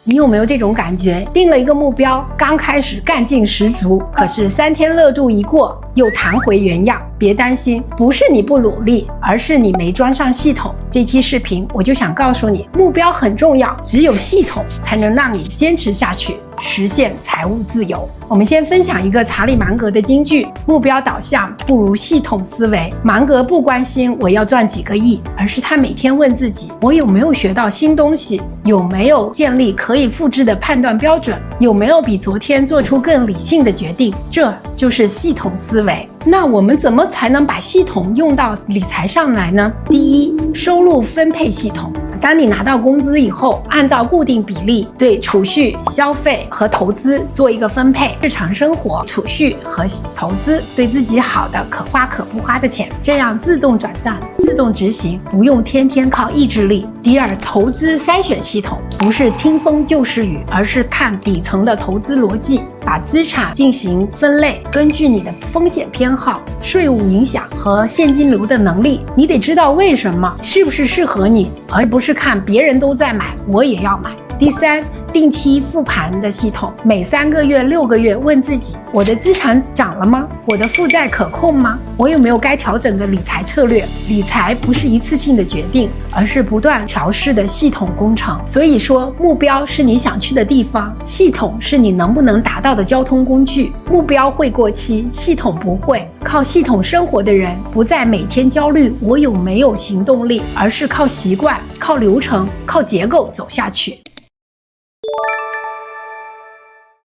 你有没有这种感觉？定了一个目标，刚开始干劲十足，可是3天热度一过，又弹回原样。别担心，不是你不努力，而是你没装上系统。这期视频我就想告诉你，目标很重要，只有系统才能让你坚持下去，实现财务自由。我们先分享一个查理芒格的金句：目标导向不如系统思维。芒格不关心我要赚几个亿，而是他每天问自己，我有没有学到新东西，有没有建立可以复制的判断标准，有没有比昨天做出更理性的决定。这就是系统思维。那我们怎么才能把系统用到理财上来呢？第一，收入分配系统。当你拿到工资以后，按照固定比例对储蓄、消费和投资做一个分配。日常生活、储蓄和投资，对自己好的可花可不花的钱，这样自动转账、自动执行，不用天天靠意志力。第二，投资筛选系统，不是听风就是雨，而是看底层的投资逻辑，把资产进行分类，根据你的风险偏好、税务影响和现金流的能力，你得知道为什么，是不是适合你，而不是看别人都在买，我也要买。第三，定期复盘的系统，每3个月、6个月问自己，我的资产涨了吗？我的负债可控吗？我有没有该调整的理财策略？理财不是一次性的决定，而是不断调试的系统工程。所以说，目标是你想去的地方，系统是你能不能达到的交通工具。目标会过期，系统不会。靠系统生活的人，不再每天焦虑我有没有行动力，而是靠习惯、靠流程、靠结构走下去。